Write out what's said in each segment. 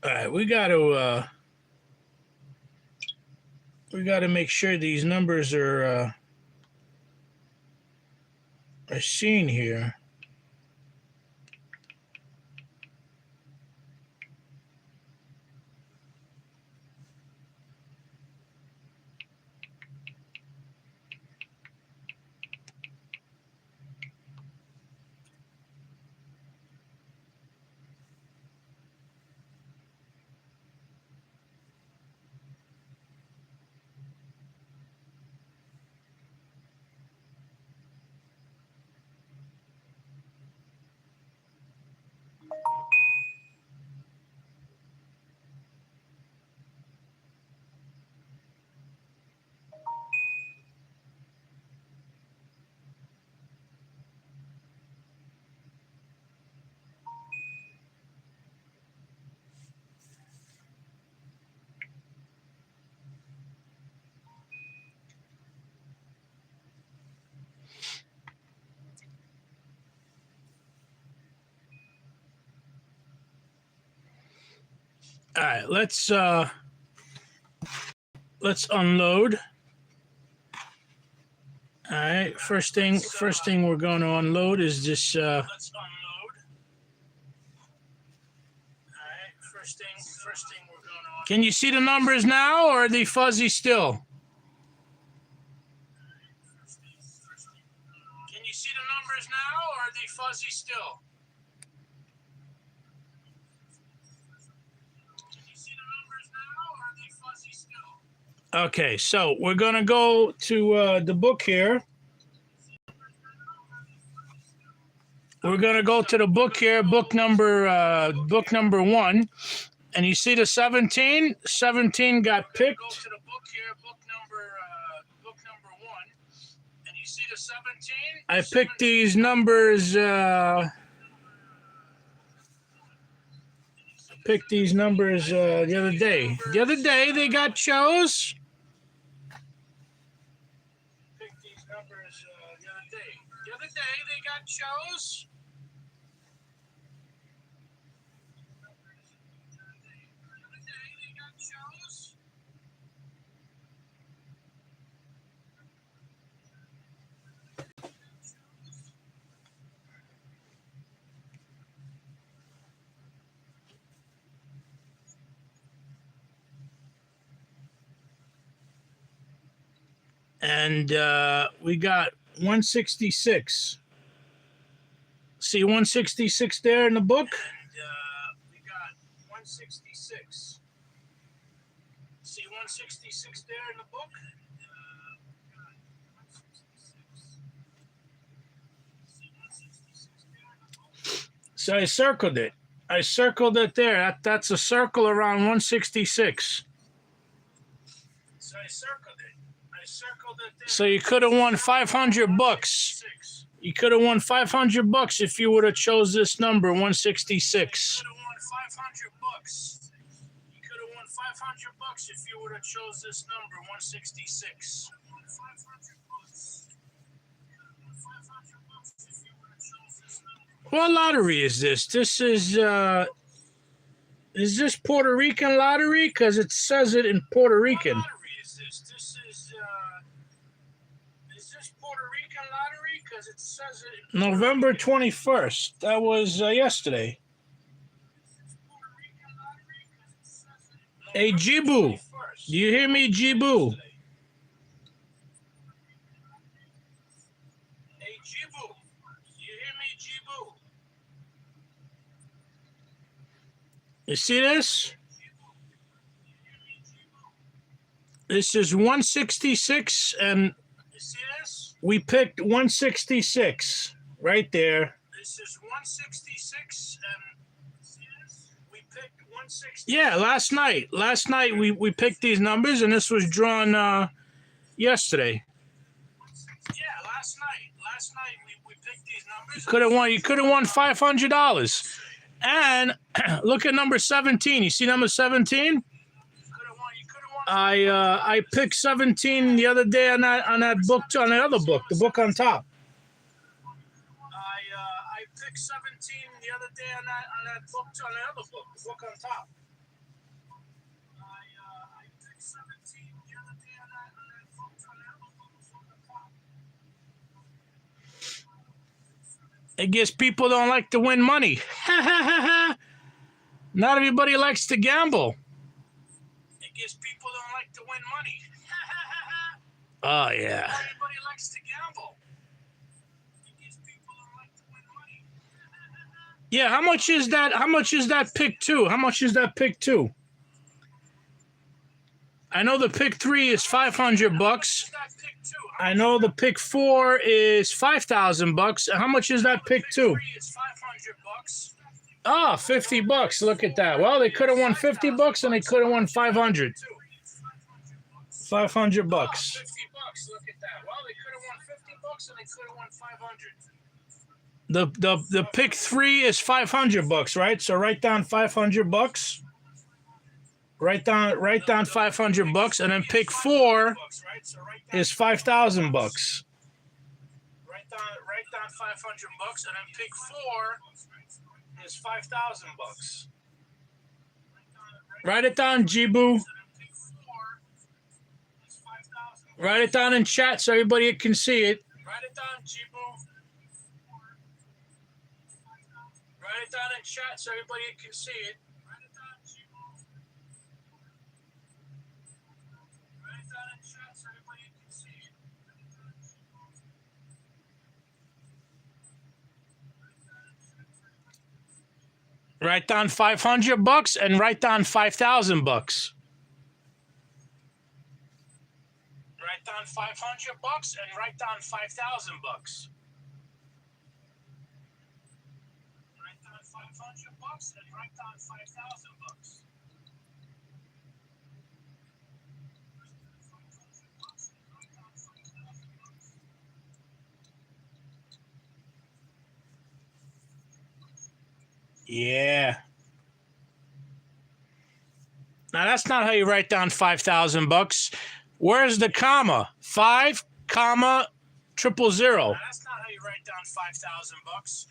All right, we got to make sure these numbers are seen here. All right, let's unload. All right, first thing we're going to unload is this. Let's unload. All right, first thing we're going to. Can you see the numbers now, or are they fuzzy still? Can you see the numbers now, or are they fuzzy still? Okay, so we're going to go to the book here. We're going to go to the book here, book number 1. And you see the 17? 17 got picked. Go to the book here, book number 1. And you see the 17? I picked these numbers the other day. The other day they got chose. Picked these numbers the other day. The other day they got chose. And we got 166. See 166 there in the book? We got 166. See 166 there in the book? So I circled it. I circled it there. That's a circle around 166. So I circled it. So you could have won $500. You could have won $500 if you would have chose this number, 166. You could have won $500. You could have won $500 if you would have chose this number, 166. What lottery is this? This is this Puerto Rican lottery? Because it says it in Puerto Rican. What lottery is this? Is this Puerto Rican lottery? Because it says it in November 21st. That was yesterday. Hey, Jibu. Do you hear me, Jibu? Hey, Jibu. Do you hear me, Jibu? You see this? This is 166, and we picked 166 right there. This is 166, and we picked 166. Yeah, last night. Last night we picked these numbers, and this was drawn yesterday. Yeah, last night we picked these numbers. You could have won $500. And look at number 17. You see number 17? I picked 17 the other day on that book, on the other book, the book on top. I picked 17 the other day on that book, on the other book, the book on top. I guess people don't like to win money. Not everybody likes to gamble. I guess people don't like to win money. Oh, yeah. Not everybody likes to gamble. I guess people don't like to win money. Yeah, how much is that? How much is that pick two? How much is that pick two? I know the pick three is $500. I know the pick four is $5,000. How much is that pick two? Ah, $50. Look at that. Well, they could have won $50 and they could have won 500. $500. $50. Look at that. Well, they could have won $50 and they could have won 500. The pick three is $500, right? So write down $500. Write down $500, and then pick four is $5,000. Write down $500, and then pick four is $5,000. Write it down, Jibu. Write it down in chat so everybody can see it. Write it down, Jibu. Write it down in chat so everybody can see it. Write down $500 and write down $5,000. Write down $500 and write down $5,000. Write down $500 and write down $5,000. Yeah. Now that's not how you write down $5,000. Where's the comma? 5, comma, 000. Now that's not how you write down $5,000.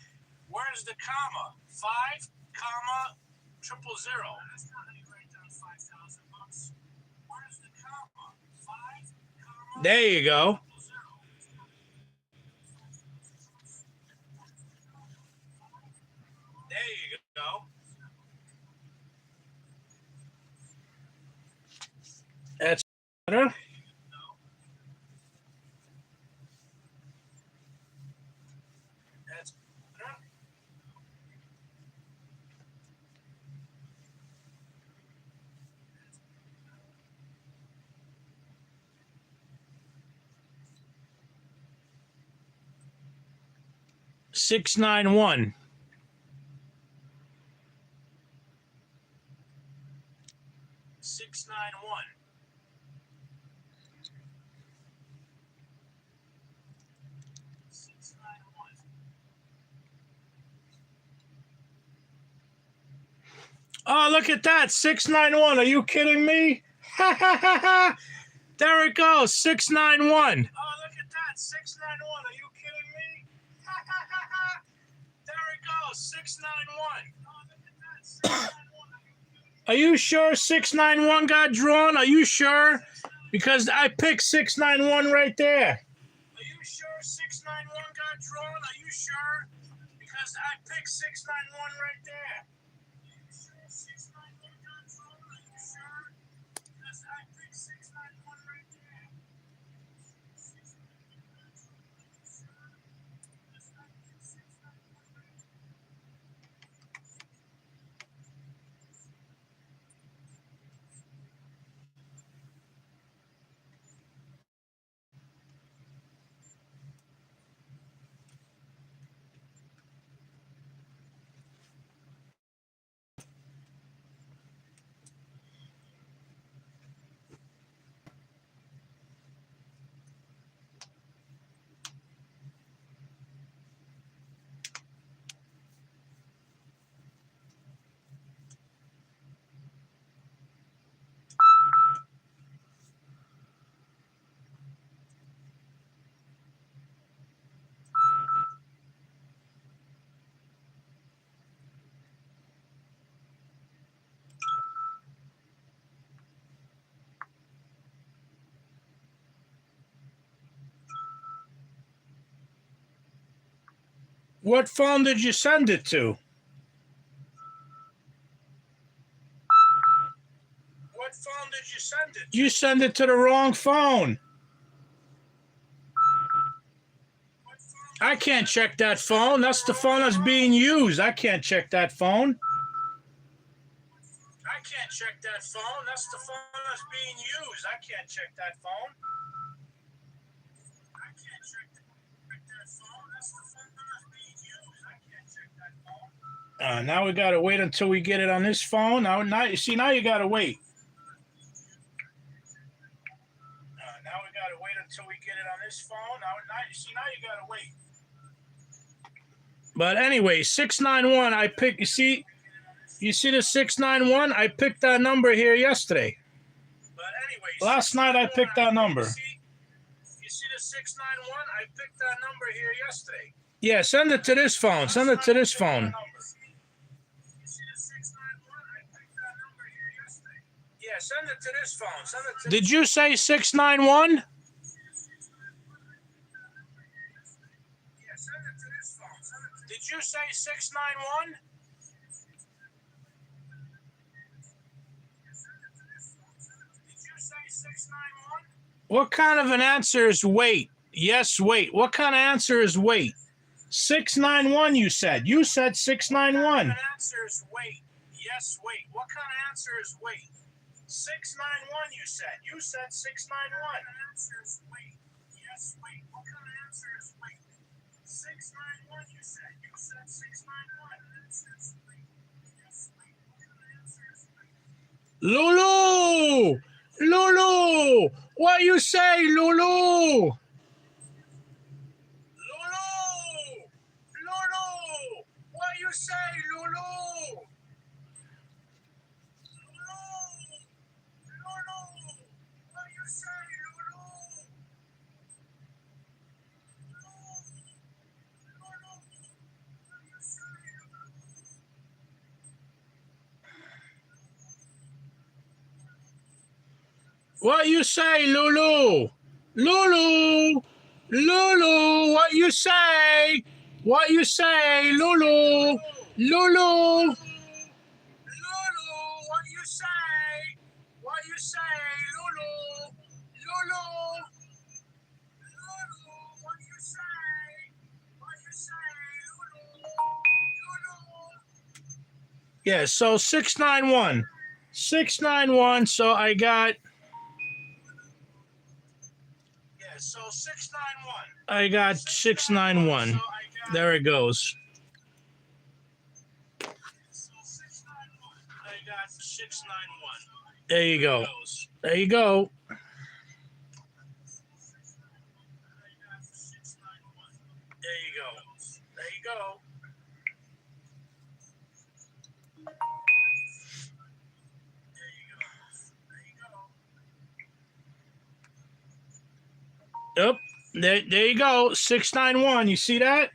Where's the comma? 5, comma, 000. That's not how you write down $5,000. Where's the comma? 5, comma. There you go. There you go. That's better. That's better. $691. $691. Oh, look at that. 691. Are you kidding me? There it goes. 691. Oh, look at that. 691. Are you kidding me? There it goes. 691. Oh, look at that. 691. Are you sure 691 got drawn? Are you sure? Because I picked 691 right there. Are you sure 691 got drawn? Are you sure? Because I picked 691 right there. What phone did you send it to? What phone did you send it to? You send it to the wrong phone. I can't check that phone. That's the phone that's being used. I can't check that phone. I can't check that phone. That's the phone that's being used. I can't check that phone. I can't check that phone. That's the phone that's being used. I can't check that phone. Now we gotta wait until we get it on this phone. Now you see. Now you gotta wait. Now we gotta wait until we get it on this phone. Now you see. Now you gotta wait. But anyway, 691. I picked. You see the 691. I picked that number here yesterday. But anyway, last night I picked that number. You see the 691. I picked that number here yesterday. Yeah, send it to this phone. Send it to this phone. You see the 691. I picked that number here yesterday. Yeah, send it to this phone. Send it to. Did you say 691? Did you say 691? Did you say 691? What kind of an answer is wait? Yes, wait. What kind of answer is wait? 691 you said. You said 691. What kind of answer is wait? Yes, wait. What kind of answer is wait? 691 you said. You said 691. What kind of answer is wait? Yes, wait. What kind of answer is wait? 691 you said. You said 691. Lulu! Lulu! What you say, Lulu? Lulu! Lulu! What you say, Lulu? Lulu! What you say, Lulu? What you say, Lulu? Lulu! Lulu! What you say? What you say, Lulu? Lulu! Lulu! What you say? What you say, Lulu? Lulu! Lulu! What you say? What you say, Lulu? Lulu! Yeah, so 691. 691, so I got... So 691. I got 691. There it goes. I got 691. There you go. There you go. There you go. There you go. Yep. There you go. 691. You see that?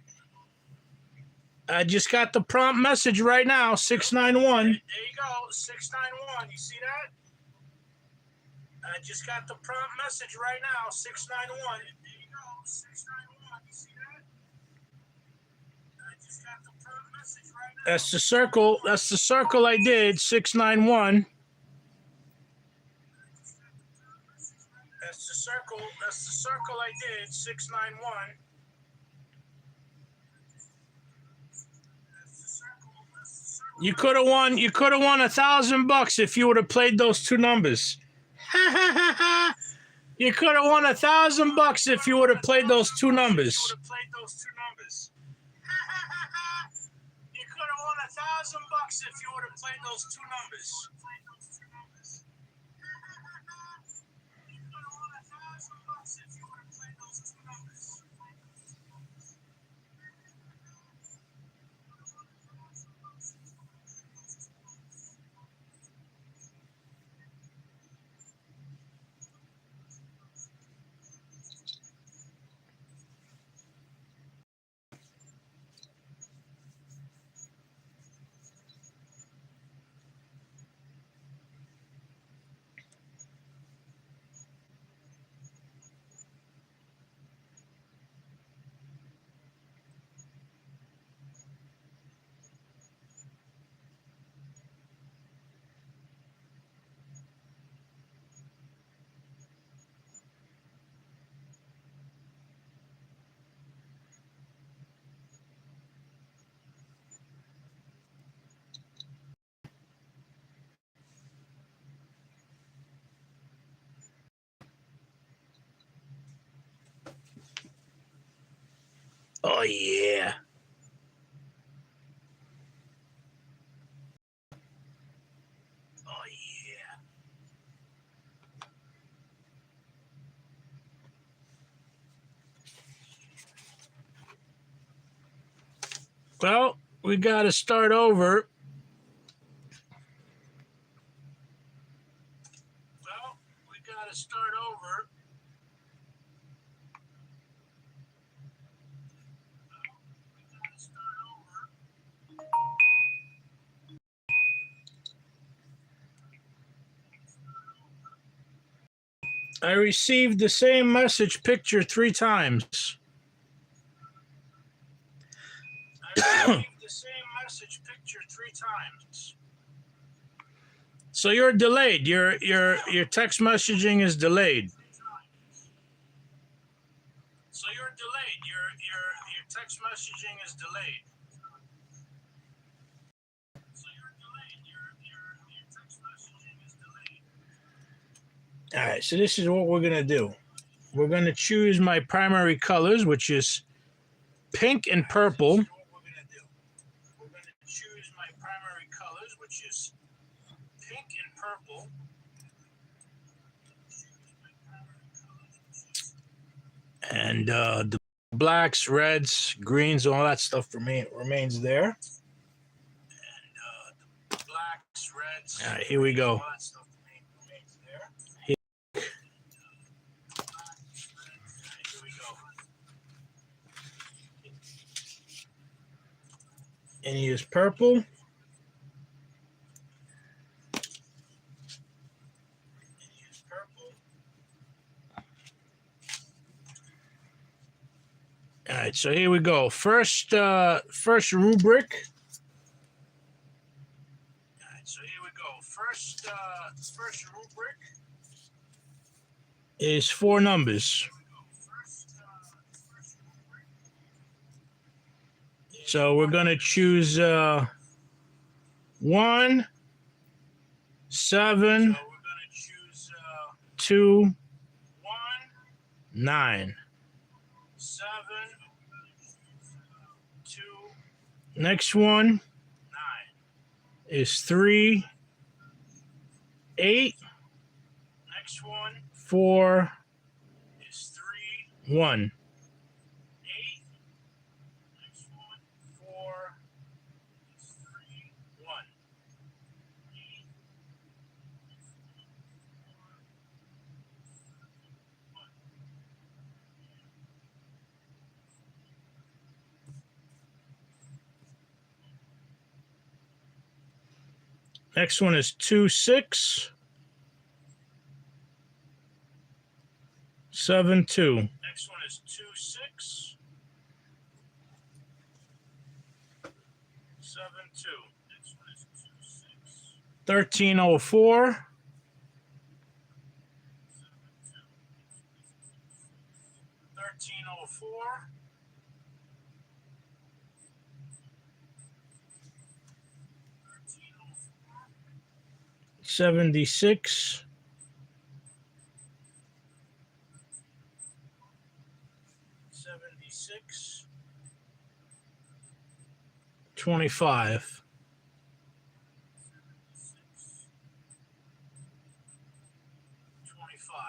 I just got the prompt message right now. 691. There you go. 691. You see that? I just got the prompt message right now. 691. There you go. 691. You see that? I just got the prompt message right now. That's the circle. That's the circle I did. 691. That's the circle. That's the circle I did. 691. You could have won. You could have won $1,000 if you would have played those two numbers. You could have won $1,000 if you would have played those two numbers. You could have won $1,000 if you would have played those two numbers. Oh, yeah. Oh, yeah. Well, we got to start over. Well, we got to start over. I received the same message picture 3 times. I received the same message picture 3 times. So you're delayed. Your text messaging is delayed. So you're delayed. Your text messaging is delayed. So you're delayed. Your text messaging is delayed. All right. So this is what we're gonna do. We're gonna choose my primary colors, which is pink and purple. We're gonna choose my primary colors, which is pink and purple. And the blacks, reds, greens, all that stuff remains there. And the blacks, reds. All right, here we go. And he is purple. All right, so here we go. First rubric. All right, so here we go. First rubric is 4 numbers. So we're gonna choose 1, 7, 2, 9. 7, 2. Next one 9 is 3, 8. Next one 4 is 3, 1. 8. Next one 4 is 3, 1. 8. Next one is 2, 6. 7, 2. Next one is 2, 6. 7, 2. Next one is 2, 6. 1304. 1304. 76. 76. 25. 25.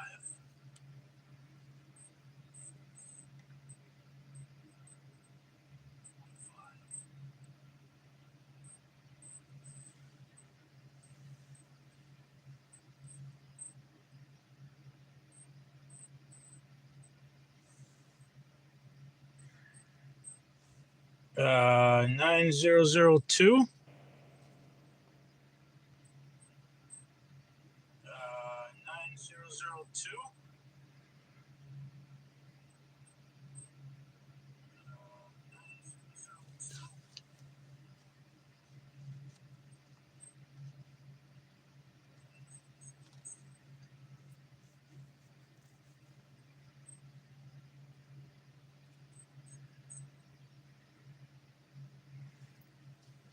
9002. 9002.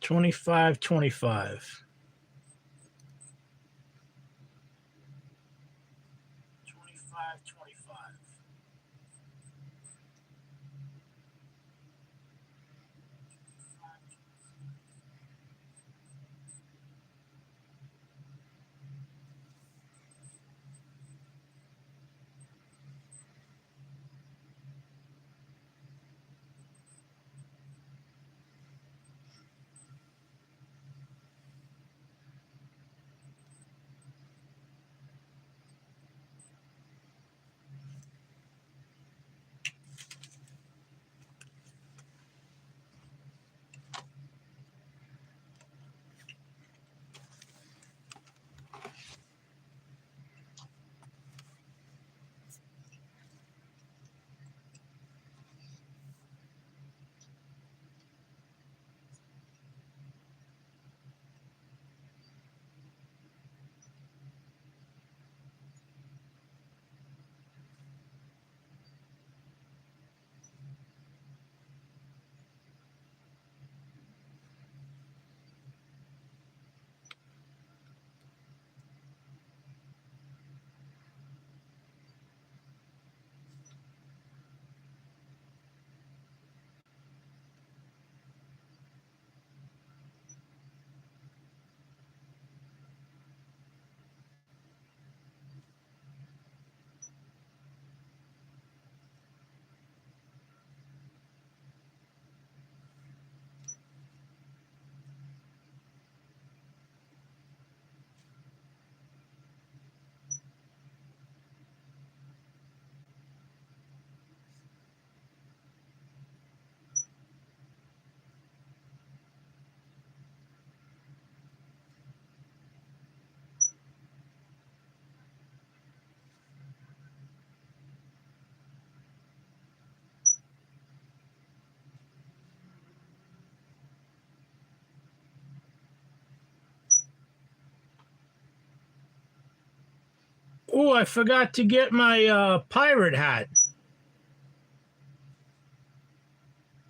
25, 25. 25, 25. Oh, I forgot to get my pirate hat.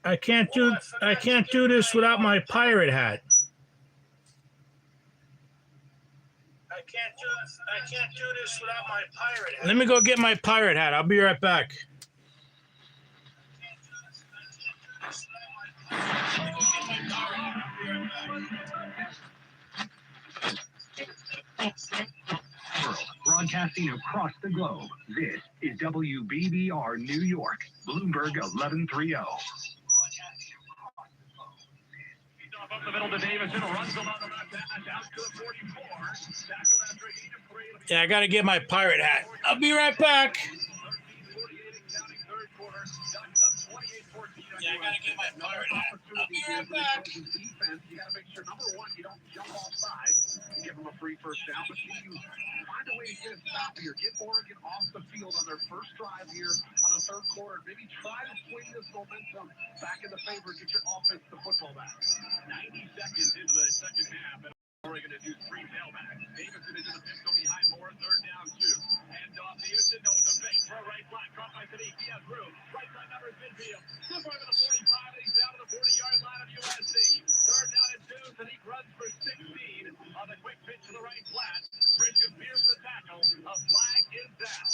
I can't do this without my pirate hat. I can't do this without my pirate hat. Let me go get my pirate hat. I'll be right back. Broadcasting across the globe, this is WBBR New York, Bloomberg 1130. Up the middle to Davidson, runs along the left hand, down to the 44. Yeah, I got to get my pirate hat. I'll be right back. Yeah, I got to get my pirate hat. I'll be right back. You got to make sure, number one, you don't jump offside and give them a free first down, but you find a way to get a stop here. Get Oregon off the field on their first drive here on the third quarter. Maybe try to swing this momentum back in the favor, get your offense the football back. 90 seconds into the second half. Oregon to do three tailbacks. Davidson into the pistol behind Moore, third down, 2. And Davidson knows a fake. Throw right flat, caught by Sadiq. He has room. Right side number is midfield. Still over the 45, and he's down to the 40-yard line of USC. Third down and 2. Sadiq runs for 16 on the quick pitch to the right flat. Bridges pierces the tackle. A flag is down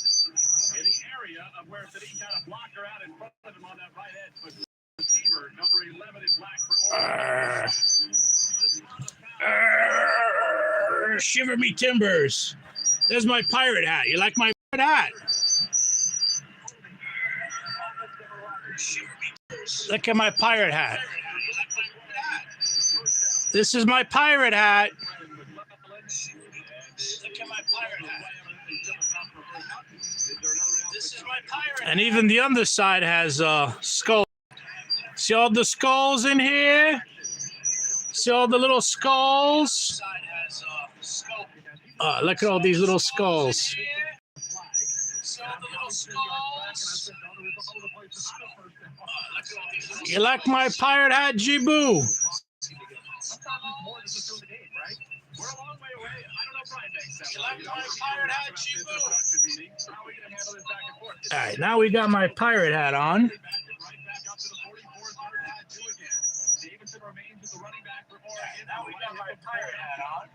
in the area of where Sadiq had a blocker out in front of him on that right edge. But receiver number 11 is black for Oregon. Shiver me timbers. There's my pirate hat. You like my pirate hat? Look at my pirate hat. This is my pirate hat. Look at my pirate hat. This is my pirate hat. And even the underside has skull. See all the skulls in here? See all the little skulls? Look at all these little skulls. You like my pirate hat, Jibu? All right, now we got my pirate hat on. Davidson remains as the running back for Oregon. Now we got my pirate hat on.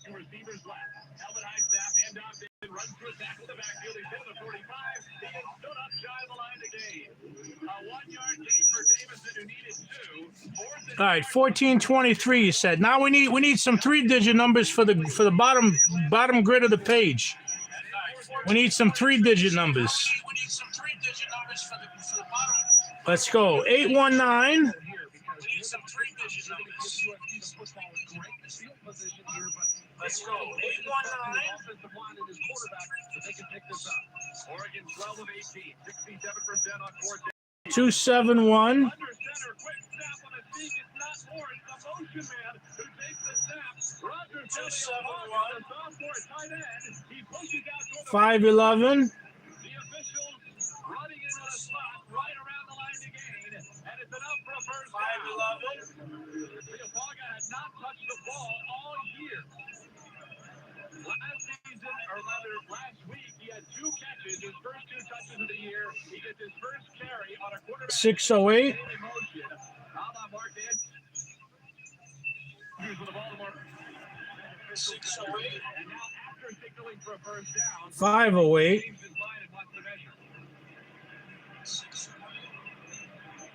Two receivers left. Helmet high snap, hand off. Davidson runs through a tackle in the backfield. He's hit the 45. He is stood up shy of the line to gain. A 1-yard gain for Davidson, who needed 2. All right, 1423. You said. Now we need some 3-digit numbers for the bottom grid of the page. We need some 3-digit numbers. Let's go. 819. Let's go. 271. 511. Has not touched the ball all year. Last week, he had 2 catches, his first 2 touches of the year. He gets his first carry on a quarterback. 608. How about Mark Dance? Here's with the Baltimore. 608. And now after signaling for a first down, 508. changes his mind and wants to measure.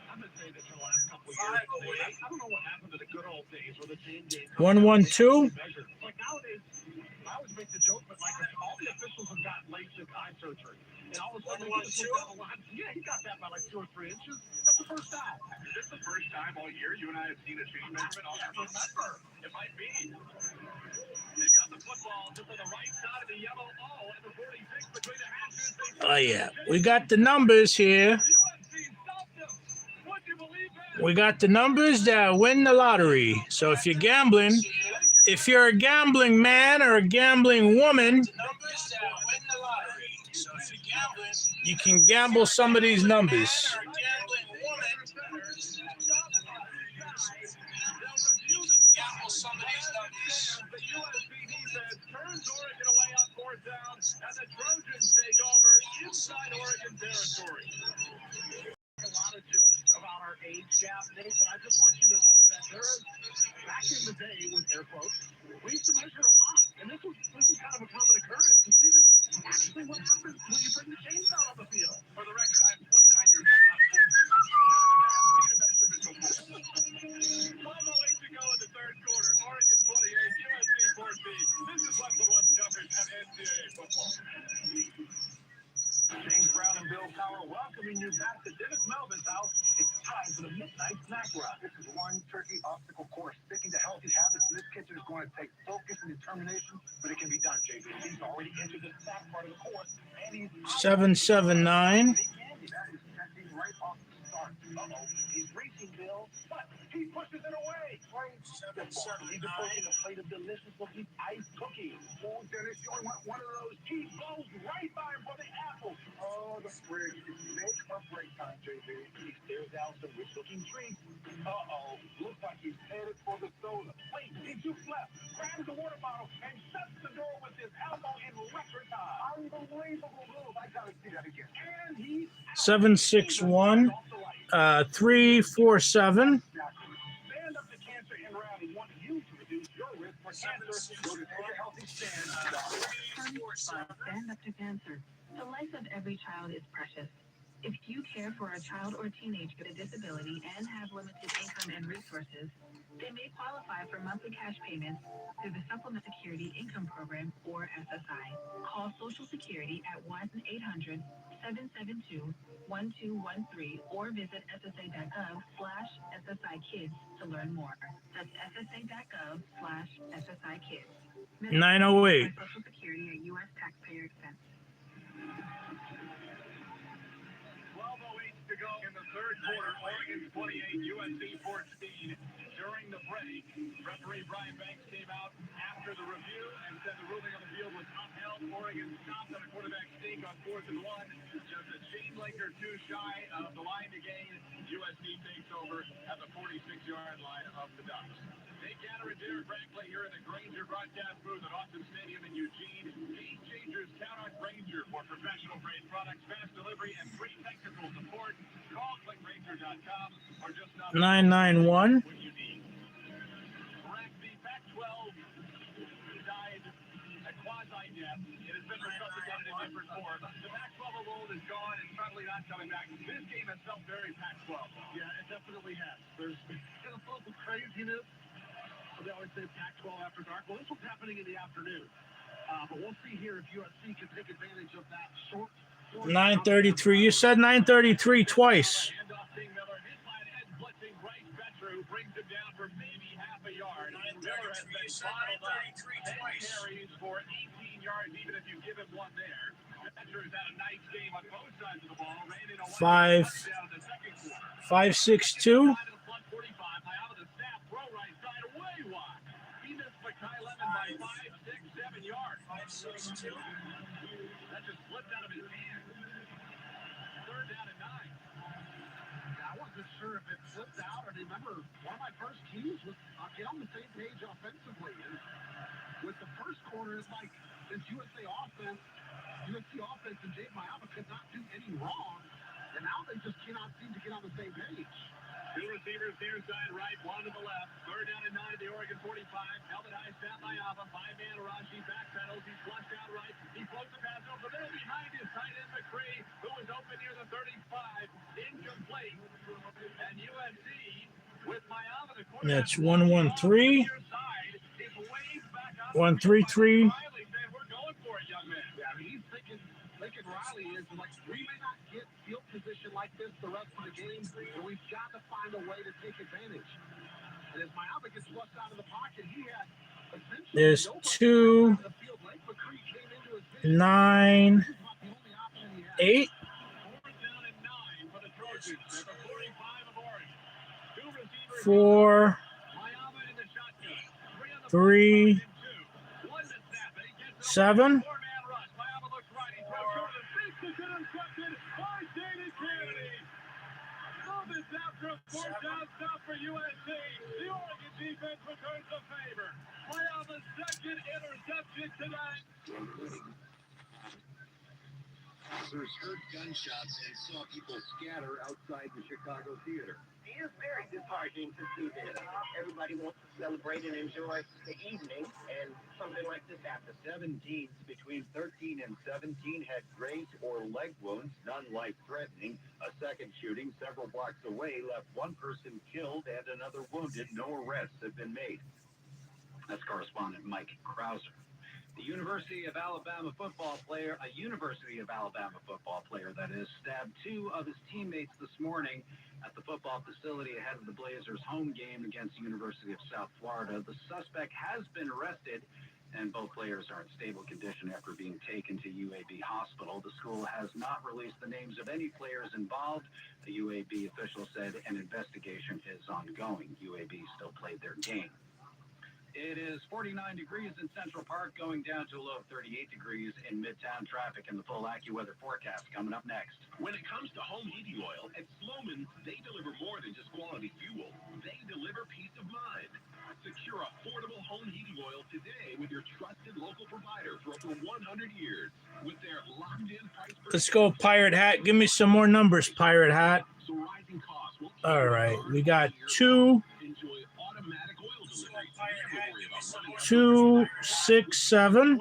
I've been saying this for the last couple of years. I don't know what happened to the good old days where the same game. 112. Like nowadays, I always make the joke, but like all the officials have got LASIK eye surgery, and all of a sudden, he got that by like 2 or 3 inches. That's the first time. Is this the first time all year you and I have seen a change measurement? I'll never remember. It might be. They got the football just on the right side of the yellow O at the 46 between the hashes. Oh yeah, we got the numbers here. We got the numbers that win the lottery. So if you're gambling, if you're a gambling man or a gambling woman, you can gamble some of these numbers. inbound, and the Trojans take over inside Oregon territory. A lot of jokes about our age gap, Nate, but I just want you to know that back in the day with air quotes, we used to measure a lot, and this was kind of a common occurrence. You see, this is actually what happens when you bring the chainsaw on the field. For the record, I'm 29 years old, not 40. 12:08 to go in the third quarter. Oregon 28, USC 14. This is Level 1 coverage of NCAA football. James Brown and Bill Power welcoming you back to Dennis Melvin's house. It's time for the Midnight Snack Run. This is one turkey obstacle course. Sticking to healthy habits in this kitchen is going to take focus and determination, but it can be done, JB. He's already entered the snack part of the course, and he's 779. That is testing right off the start. He's racing, Bill, but he pushes it away. He's approaching a plate of delicious looking ice cookies. Oh, Dennis, you only want one of those. He blows right by him for the apple. Oh, the frig. Make or break time, JB. He stares down some rich looking treats. Looks like he's headed for the soda. Wait, he jukes left, grabs the water bottle, and shuts the door with his elbow in record time. Unbelievable move. I gotta see that again. And he's 761. 347. Stand up to cancer and rally. Want you to reduce your risk for cancer. Go to takeahealthystand.com. Stand up to cancer. The life of every child is precious. If you care for a child or teenager with a disability and have limited income and resources, they may qualify for monthly cash payments through the Supplemental Security Income Program, or SSI. Call Social Security at 1-800-772-1213 or visit ssa.gov/SSI Kids to learn more. That's ssa.gov/SSI Kids. 908. Social Security, a U.S. taxpayer expense. 12:08 to go in the third quarter. Oregon 28, USC 14. During the break, referee Brian Banks came out after the review and said the ruling on the field was upheld. Oregon stopped on a quarterback sneak on 4th and 1. Just a chain link or two shy of the line to gain. USC takes over at the 46-yard line of the Ducks. Nick Ganner and Derek Brankley here in the Grainger broadcast booth at Austin Stadium in Eugene. Game changers, count on Grainger for professional-grade products, fast delivery, and free technical support. Call clickgrainger.com or just stop 991. when you need. Correct. The Pac-12 died a quasi-death. It has been resuscitated in different forms. The Pac-12 alone is gone and certainly not coming back. This game has felt very Pac-12. Yeah, it definitely has. There's been a little craziness. They always say Pac-12 after dark. Well, this was happening in the afternoon. But we'll see here if USC can take advantage of that short. 933. You said 933 twice. Handoff King Miller. Hit by an edge blitzing Bryce Petru. Brings him down for maybe half a yard. Miller has been bottled up. 10 carries for 18 yards, even if you give him one there. Petru's had a nice game on both sides of the ball. Ran in a Five. touchdown in the second quarter. 562. That just slipped out of his hand. Third down and 9. I wasn't sure if it slipped out, or remember, one of my first keys was get on the same page offensively. And with the first quarter, it's like this USC offense and Jake Mayama could not do any wrong, and now they just cannot seem to get on the same page. Two receivers near side right, one to the left. Third down and 9 at the Oregon 45. Held it high, Sam Mayama. 5-man Arashi backpedals. He's flushed out right. He floats the pass over the middle behind his tight end McCree, who was open near the 35. Incomplete. And USC with Mayama, the quarterback. That's 113. 133. Riley saying, we're going for it, young man. Yeah, I mean, he's thinking Riley is like, we may not get field position like this the rest of the game, but we've got to find a way to take advantage. And as Mayama gets flushed out of the pocket, he had essentially There's 2, 9, 8. 4, 3, 7. Fourth down stop for USC. The Oregon defense returns the favor. Mayaba's second interception tonight. Officers heard gunshots and saw people scatter outside the Chicago theater. It is very disheartening to see this. Everybody wants to celebrate and enjoy the evening, and something like this happens. 7 teens between 13 and 17 had graze or leg wounds, none life-threatening. A second shooting several blocks away left one person killed and another wounded. No arrests have been made. That's correspondent Mike Krauser. A University of Alabama football player, that is, stabbed 2 of his teammates this morning at the football facility ahead of the Blazers' home game against the University of South Florida. The suspect has been arrested, and both players are in stable condition after being taken to UAB Hospital. The school has not released the names of any players involved. The UAB official said an investigation is ongoing. UAB still played their game. It is 49 degrees in Central Park, going down to a low of 38 degrees in Midtown. Traffic and the full AccuWeather forecast coming up next. When it comes to home heating oil, at Sloman's, they deliver more than just quality fuel. They deliver peace of mind. Secure affordable home heating oil today with your trusted local provider for over 100 years. With their locked-in price. Let's go, Pirate Hat. Give me some more numbers, Pirate Hat. So rising costs will keep All you right, hard we got to 2, enjoy automatic oil delivery. Never worry about money. 2, 6, 7. 24/7,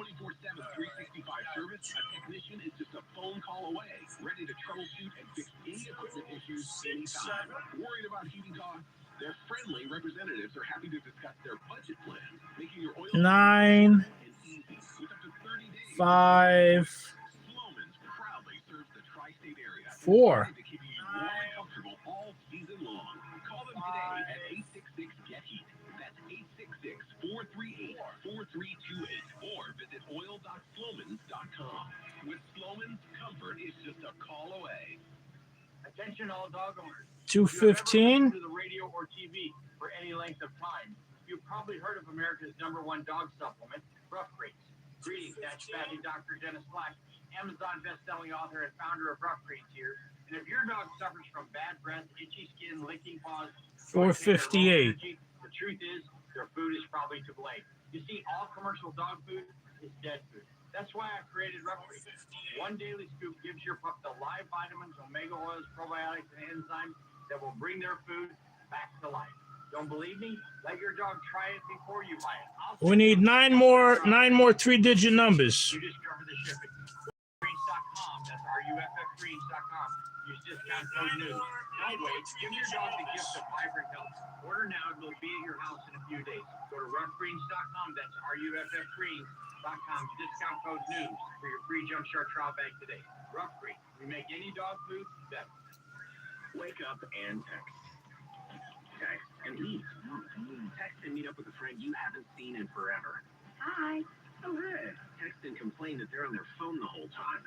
365 service. A technician is just a phone call away, ready to troubleshoot and fix any equipment issues anytime. Worried about heating costs? Their friendly representatives are happy to discuss their budget plans, making your oil 9, and easy with up to 30 days. 5, Sloman's proudly serves the tri-state area. 4. To keep you warm and comfortable all season long. Call them today at 866-GET-HEAT. That's 866-438-4328 or visit oil.slomans.com. With Sloman's, comfort is just a call away. Attention all dog owners. 215. To the radio or TV for any length of time, you've probably heard of America's #1 dog supplement, Rough Grease. Greetings, naturopathic Dr. Dennis Black, Amazon best-selling author and founder of Rough Grease here. And if your dog suffers from bad breath, itchy skin, licking paws, 458. the truth is their food is probably to blame. You see, all commercial dog food is dead food. That's why I created Rough Grease. One daily scoop gives your pup the live vitamins, omega oils, probiotics, and enzymes that will bring their food back to life. Don't believe me? Let your dog try it before you buy it. We need 9 more 3-digit numbers. You discover the shipping. Greens.com. That's RUFFgreens.com. Use discount code news. Don't wait. Give your dog the gift of vibrant health. Order now. It will be at your house in a few days. Go to roughgreens.com. That's RUFFgreens.com. Discount code news for your free Jump Shark trial bag today. Rough Greens. We make any dog food better. Wake up and text. Text and eat. Text and meet up with a friend you haven't seen in forever. Hi. Oh, hey. Text and complain that they're on their phone the whole time.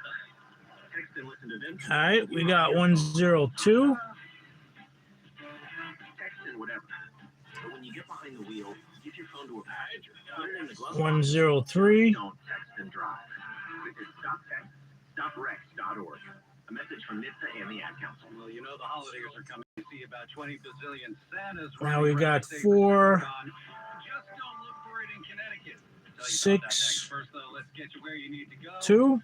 Text and listen to them. All right, we got 102. Text and whatever. But when you get behind the wheel, give your phone to a passenger. Put it in the glove box. 103. Don't text and drive. Visit StopTextStopWrecks.org. A message from NHTSA and the Ad Council. Well, you know the holidays are coming. You see about 20 bazillion Santas. Now we got 4. Just don't look for it in Connecticut. Tell you about that 6. next. First, though, let's get you where you need to go. 2. With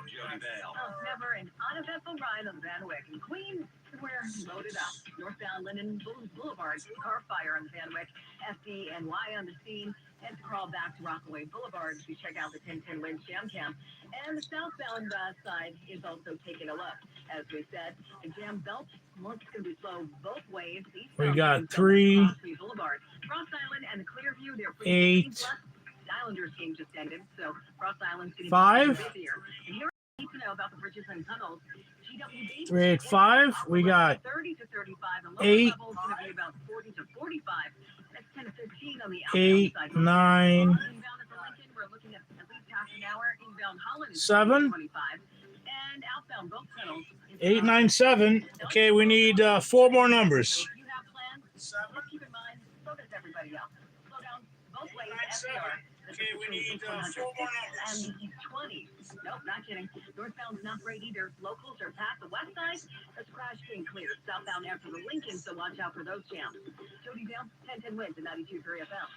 Jody Bale. Never an uneventful ride on the Van Wyck in Queens. We're loaded up. Northbound Linden Boulevard, car fire on the Van Wyck. FDNY on the scene. And to crawl back to Rockaway Boulevard to check out the 1010 Winds Jam Camp. And the southbound side is also taking a look. As we said, the jam belt looks going to be slow both ways. We got 3. Boulevard, Cross Island, and the Clearview. They're 8. The Islanders game just ended, so Cross Island's going to 5. be busier. And here we need to know about the bridges and tunnels. GWB 385. We got 30 to 35, and 8. lower level is going to be about 40 to 45. That's 10 to 15 on the 8, outbound side. 9. Inbound at the Lincoln, we're looking at least half an hour. Inbound Holland is 7. 25. And outbound both tunnels. 897. Okay, we need 4 more numbers. So if you have plans, let's keep in mind, so does everybody else. Slow down both ways, FDR. Okay, we need 4 more numbers. And 20. Nope, not kidding. Northbound's not great either. Locals are past the west side. That's crash being cleared. Southbound after the Lincoln, so watch out for those jams. Jody Dale, 1010 Winds at 92.3 FM.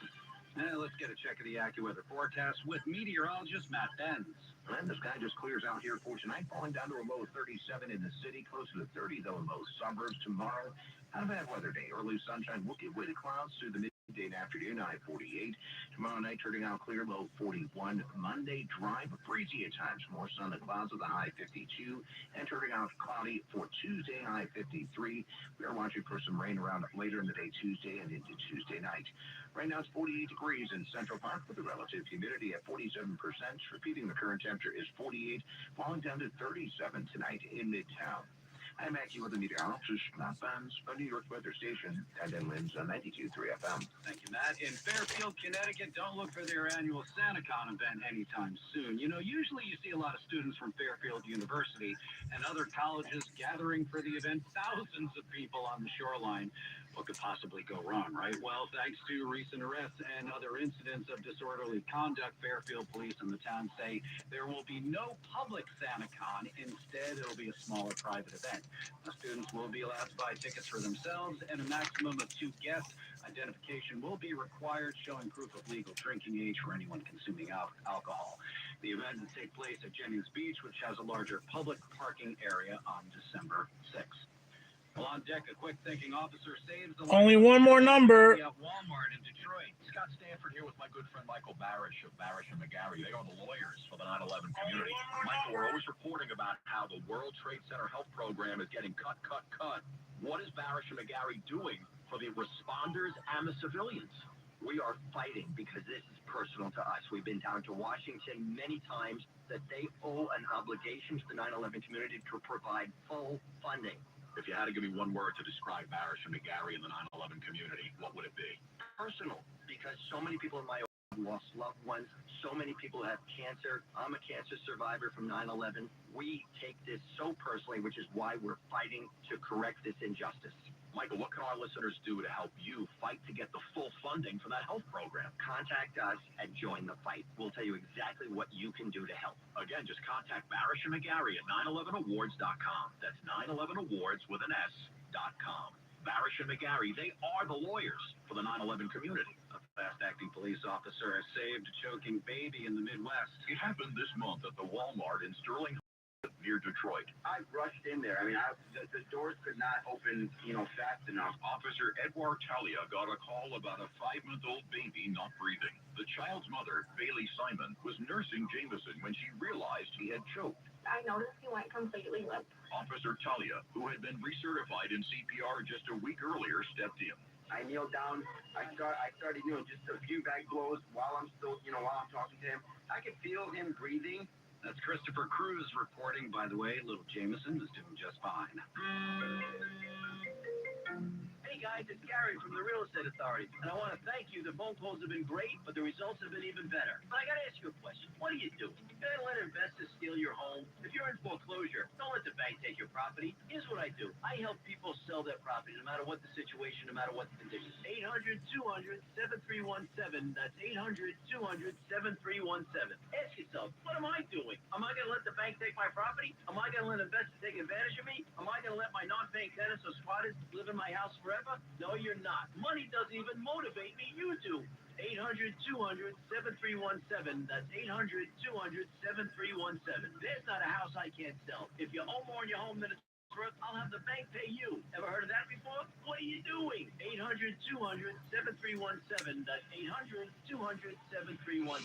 Let's get a check of the AccuWeather forecast with meteorologist Matt Benz. And the sky just clears out here for tonight, falling down to a low of 37 in the city, closer to 30 though in most suburbs. Tomorrow, not a bad weather day. Early sunshine will give way to clouds through the midday and afternoon, high 48. Tomorrow night turning out clear, low 41. Monday dry but breezy at times. More sun and clouds with a high 52. And turning out cloudy for Tuesday, high 53. We are watching for some rain around later in the day Tuesday and into Tuesday night. Right now it's 48 degrees in Central Park with the relative humidity at 47%. Repeating, the current temperature is 48, falling down to 37 tonight in Midtown. I'm AccuWeather meteorologist Matt Benz, a New York weather station, and in Lynn's on 92.3 FM. Thank you, Matt. In Fairfield, Connecticut, don't look for their annual SantaCon event anytime soon. You know, usually you see a lot of students from Fairfield University and other colleges gathering for the event, thousands of people on the shoreline. What could possibly go wrong, right? Well, thanks to recent arrests and other incidents of disorderly conduct, Fairfield police and the town say there will be no public SantaCon. Instead, it'll be a smaller private event. The students will be allowed to buy tickets for themselves, and a maximum of 2 guests. Identification will be required, showing proof of legal drinking age for anyone consuming alcohol. The event will take place at Jennings Beach, which has a larger public parking area, on December 6th. Well, on deck, a quick-thinking officer saves the Only one more number. at Walmart in Detroit. Scott Stanford here with my good friend Michael Barish of Barish and McGarry. They are the lawyers for the 9/11 community. Michael, we're always reporting about how the World Trade Center Health Program is getting cut. What is Barish and McGarry doing for the responders and the civilians? We are fighting because this is personal to us. We've been down to Washington many times that they owe an obligation to the 9/11 community to provide full funding. If you had to give me one word to describe Barish and McGarry and the 9/11 community, what would it be? Personal, because so many people in my own lost loved ones, so many people have cancer. I'm a cancer survivor from 9/11. We take this so personally, which is why we're fighting to correct this injustice. Michael, what can our listeners do to help you fight to get the full funding for that health program? Contact us and join the fight. We'll tell you exactly what you can do to help. Again, just contact Barish and McGarry at 911awards.com. That's 911awards with an S.com. Barish and McGarry, they are the lawyers for the 9/11 community. A fast-acting police officer has saved a choking baby in the Midwest. It happened this month at the Walmart in Sterling near Detroit. I rushed in there. I mean, the doors could not open, fast enough. Officer Edward Talia got a call about a 5-month-old baby not breathing. The child's mother, Bailey Simon, was nursing Jameson when she realized he had choked. I noticed he went completely limp. Officer Talia, who had been recertified in CPR just a week earlier, stepped in. I kneeled down. I started, just a few back blows while I'm talking to him. I could feel him breathing. That's Christopher Cruz reporting, by the way. Little Jameson is doing just fine. Hey guys, it's Gary from the Real Estate Authority, and I want to thank you. The phone calls have been great, but the results have been even better. But I got to ask you a question. What do you do? You're going to let investors steal your home? If you're in foreclosure, don't let the bank take your property. Here's what I do. I help people sell their property, no matter what the situation, no matter what the condition. 800-200-7317. That's 800-200-7317. Ask yourself, what am I doing? Am I going to let the bank take my property? Am I going to let investors take advantage of me? Am I going to let my non-paying tenants or squatters live in my house forever? No, you're not. Money doesn't even motivate me. You do. 800-200-7317. That's 800-200-7317. There's not a house I can't sell. If you owe more in your home than it's worth, I'll have the bank pay you. Ever heard of that before? What are you doing? 800-200-7317. That's 800-200-7317. What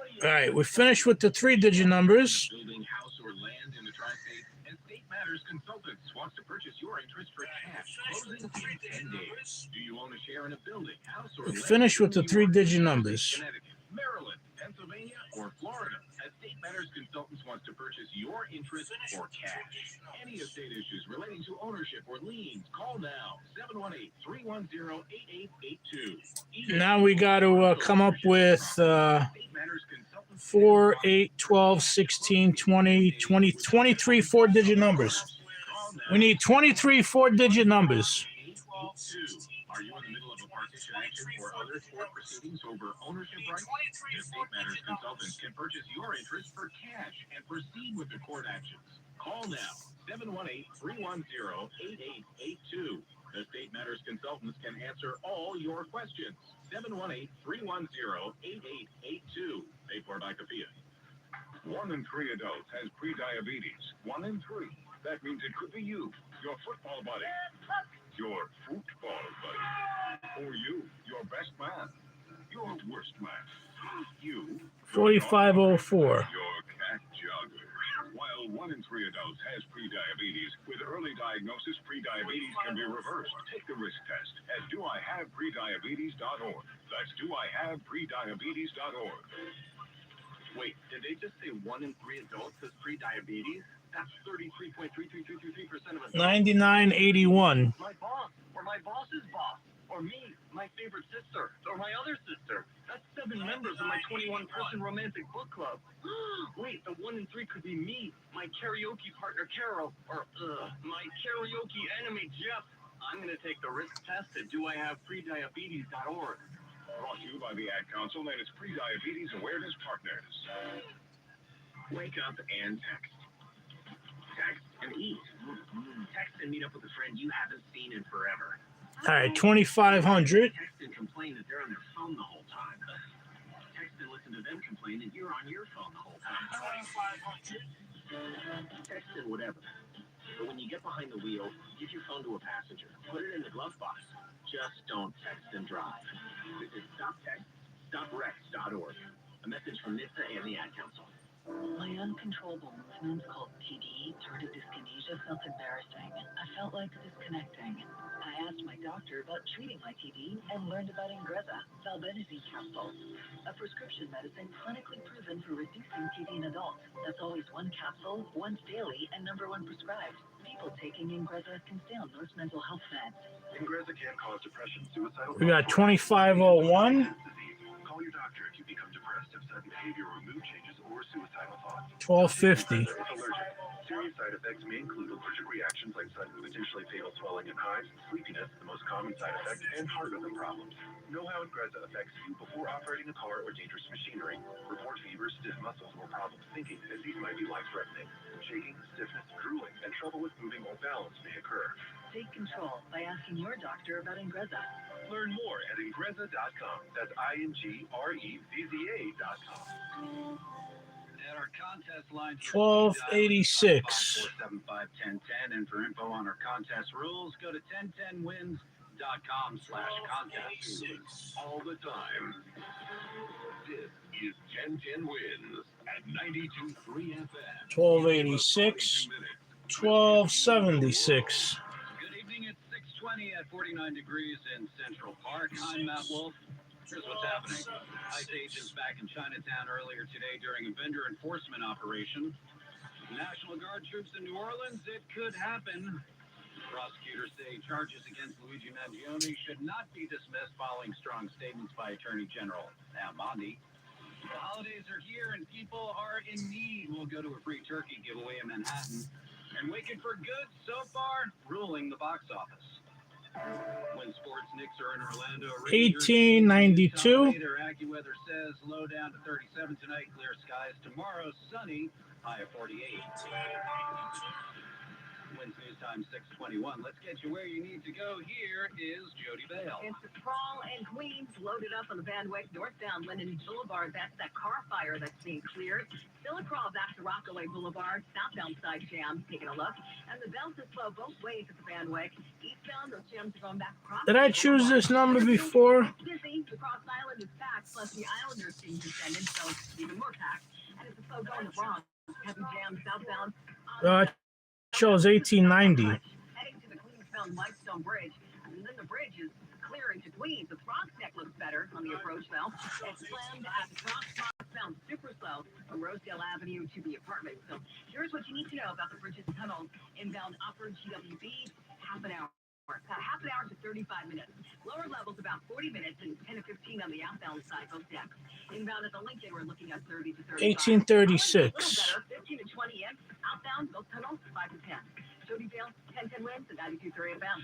are you All right, we're finished with the 3-digit numbers. Building, house, or land in the Tri-State, and State Matters Consultants wants to purchase your interest for cash. Closing in 10 days. Do you own a share in a building, house, or We're land? finished with the in New York, 3-digit numbers. Connecticut, Maryland, Pennsylvania, or Florida? As State Matters Consultants wants to purchase your interest for cash. Any estate issues relating to ownership or liens, call now. 718-310-8882. Now we got to come up with 4, 8, 12, 16, 20, 23 4-digit numbers. We need 23 4-digit numbers. Are you in the middle of a partition action or other court proceedings over ownership rights? The State Matters Consultants can purchase your interest for cash and proceed with the court actions. Call now, 718-310-8882. The State Matters Providers Consultants can answer all your questions. 718-310-8882. Paid for by CAFIA. 1 in 3 adults has prediabetes. 1 in 3. That means it could be you, your football buddy, your football buddy, or you, your best man, your worst man, you, 4504. your cat jogger. While 1 in 3 adults has prediabetes, with early diagnosis, prediabetes can be reversed. Take the risk test at doihaveprediabetes.org. That's doihaveprediabetes.org. Wait, did they just say 1 in 3 adults has prediabetes? That's 33.33333% of us. 9981. My boss, or my boss's boss, or me, my favorite sister, or my other sister. That's 7 members of my 21-person romantic book club. Wait, the 1 in 3 could be me, my karaoke partner Carol, or my karaoke enemy Jeff. I'm gonna take the risk test at doihaveprediabetes.org. Brought to you by the Ad Council and its Prediabetes Awareness Partners. Wake up and text. Text and eat. Text and meet up with a friend you haven't seen in forever. All right, 2500. Text and complain that they're on their phone the whole time. Text and listen to them complain that you're on your phone the whole time. 2500. Text and whatever. But when you get behind the wheel, give your phone to a passenger. Put it in the glove box. Just don't text and drive. Visit StopTextStopWrecks.org. A message from NHTSA and the Ad Council. My uncontrollable movements called TD, tardive dyskinesia, felt embarrassing. I felt like disconnecting. I asked my doctor about treating my TD and learned about Ingrezza, valbenazine capsules, a prescription medicine clinically proven for reducing TD in adults. That's always 1 capsule, once daily, and #1 prescribed. People taking Ingrezza can stay on those mental health meds. Ingrezza can cause depression, suicidal We got 2501. Call your doctor if you become depressed, have sudden behavioral or mood changes, or suicidal thoughts. 1250. It's allergic. Serious side effects may include allergic reactions like sudden, potentially fatal swelling and hives, sleepiness, the most common side effect, and heart rhythm problems. Know how Ingrezza affects you before operating a car or dangerous machinery. Report fever, stiff muscles, or problems thinking, as these might be life-threatening. Shaking, stiffness, drooling, and trouble with moving or balance may occur. Take control by asking your doctor about Ingrezza. Learn more at Ingrezza.com. That's INGREZZA.com. At our contest line, 1286. 475-1010, and for info on our contest rules, go to 1010wins.com/contest. All the time. This is 1010 Wins at 92.3 FM. 1286. 1276. Good evening. It's 6:20 at 49 degrees in Central Park. I'm Matt Wolf. Here's what's happening. ICE agents back in Chinatown earlier today during a vendor enforcement operation. National Guard troops in New Orleans, it could happen. Prosecutors say charges against Luigi Mangione should not be dismissed following strong statements by Attorney General Al Bondi. The holidays are here and people are in need. We'll go to a free turkey giveaway in Manhattan. And Wicked for Good so far, ruling the box office. When sports, Knicks are in Orlando. 1892. Later, AccuWeather says low down to 37 tonight, clear skies tomorrow, sunny, high of 48. Wins News Time 6:21. Let's get you where you need to go. Here is Jody Bale. It's the sprawl and Queens loaded up on the Van Wyck northbound Linden Boulevard. That's that car fire that's being cleared. Still a crawl back to Rockaway Boulevard. Southbound side jam. Taking a look. And the bells is slow both ways at the Van Wyck. Eastbound, those jams are going back across. Did I choose this number before? Busy. The Cross Island is packed. Plus the Islanders being suspended, so it's even more packed. And it's a slow going to Bronx. Heavy jam southbound. Chose 1890. Heading to the Queensbound Whitestone Bridge, and then the bridge is clearing to Queens. The Prospect looks better on the approach though. It's slammed at the Prospect, super slow from Rosedale Avenue to the apartment. So here's what you need to know about the bridges and tunnels inbound upper GWB, half an hour. About half an hour to 35 minutes. Lower levels about 40 minutes and 10 to 15 on the outbound side, both decks. Inbound at the Lincoln, we're looking at 30 to 35. 1836. A little better, 15 to 20 in. Outbound, both tunnels, 5 to 10. Jody Bale, 10-10 wins at 92.3 FM.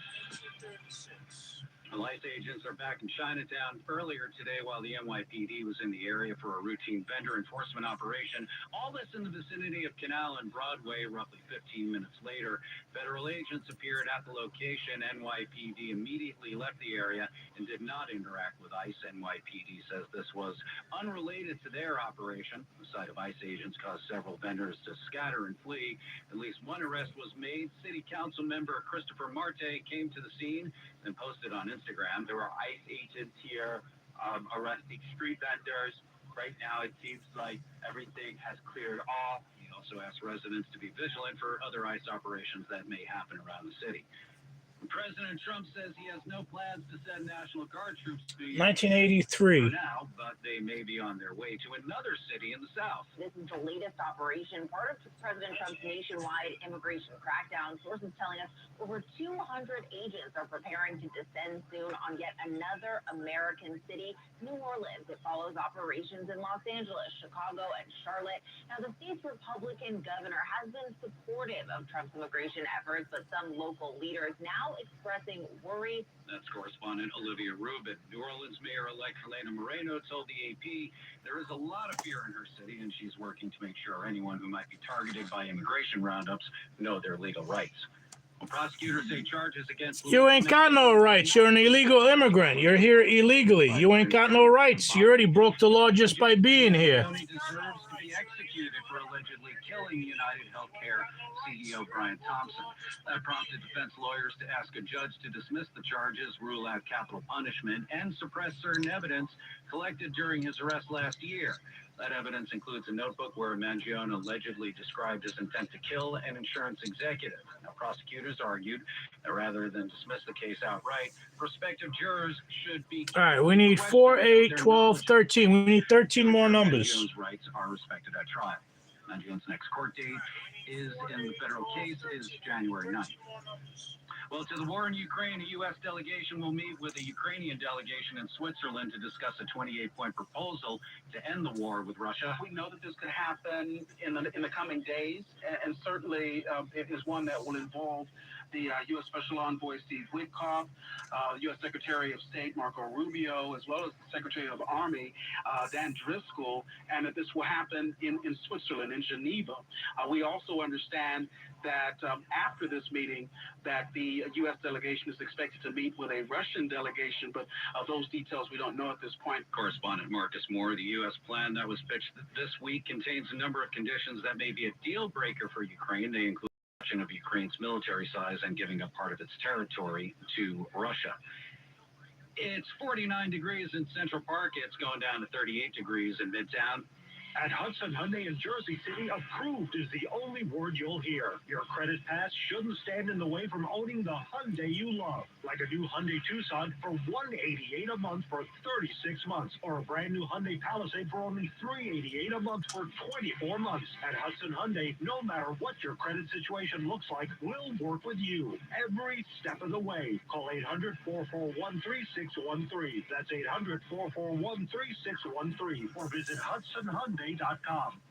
The ICE agents are back in Chinatown earlier today while the NYPD was in the area for a routine vendor enforcement operation. All this in the vicinity of Canal and Broadway. Roughly 15 minutes later, federal agents appeared at the location. NYPD immediately immediately left the area and did not interact with ICE. NYPD says this was unrelated to their operation. The sight of ICE agents caused several vendors to scatter and flee. At least one arrest was made. City Council member Christopher Marte came to the scene and posted on Instagram. There are ICE agents here arresting street vendors. Right now, it seems like everything has cleared off. He also asked residents to be vigilant for other ICE operations that may happen around the city. President Trump says he has no plans to send National Guard troops to 1983. now, but they may be on their way to another city in the South. This is the latest operation, part of President Trump's nationwide immigration crackdown. Sources telling us over 200 agents are preparing to descend soon on yet another American city, New Orleans. It follows operations in Los Angeles, Chicago, and Charlotte. Now, the state's Republican governor has been supportive of Trump's immigration efforts, but some local leaders now expressing worry. That's correspondent Olivia Rubin. New Orleans Mayor-elect Helena Moreno told the AP there is a lot of fear in her city, and she's working to make sure anyone who might be targeted by immigration roundups know their legal rights. Well, prosecutors say charges against... You ain't got no rights. You're an illegal immigrant. You're here illegally. You ain't got no rights. You already broke the law just by being here. Tony deserves to be executed for allegedly killing United Healthcare CEO Brian Thompson. That prompted defense lawyers to ask a judge to dismiss the charges, rule out capital punishment, and suppress certain evidence collected during his arrest last year. That evidence includes a notebook where Mangione allegedly described his intent to kill an insurance executive. Now, prosecutors argued that rather than dismiss the case outright, prospective jurors should be... All right, we need 4, 8, 12, 13. We need 13 more numbers. Mangione's rights are respected at trial. Mangione's next court date in the federal case is January 9th. Well, to the war in Ukraine, a U.S. delegation will meet with a Ukrainian delegation in Switzerland to discuss a 28-point proposal to end the war with Russia. We know that this could happen in the coming days, and certainly it is one that will involve the U.S. Special Envoy Steve Witkoff, U.S. Secretary of State Marco Rubio, as well as the Secretary of the Army Dan Driscoll, and that this will happen in Switzerland, in Geneva. We also understand that after this meeting, that the U.S. delegation is expected to meet with a Russian delegation, but those details we don't know at this point. Correspondent Marcus Moore, the U.S. plan that was pitched this week contains a number of conditions that may be a deal breaker for Ukraine. They include of Ukraine's military size and giving up part of its territory to Russia. It's 49 degrees in Central Park. It's going down to 38 degrees in Midtown. At Hudson Hyundai in Jersey City, approved is the only word you'll hear. Your credit pass shouldn't stand in the way from owning the Hyundai you love. Like a new Hyundai Tucson for $188 a month for 36 months. Or a brand new Hyundai Palisade for only $388 a month for 24 months. At Hudson Hyundai, no matter what your credit situation looks like, we'll work with you every step of the way. Call 800-441-3613. That's 800-441-3613. Or visit HudsonHyundai.com.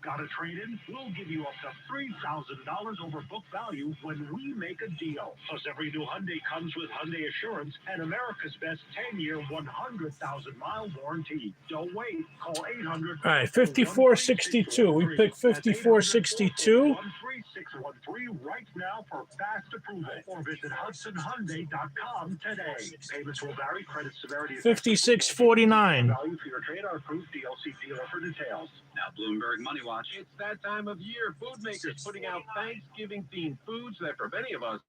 Got a trade-in? We'll give you up to $3,000 over book value when we make a deal. Plus, every new Hyundai comes with Hyundai Assurance and America's best 10-year, 100,000-mile warranty. Don't wait. Call 800. All right, 5462. We picked 5462. 3613 right now for fast approval. Or visit HudsonHyundai.com today. Payments will vary. Credit severity. 5649. Value for your trade-on approved DLC dealer for details. Now, Bloomberg Money Watch. It's that time of year. Food makers putting out Thanksgiving-themed foods that for many of us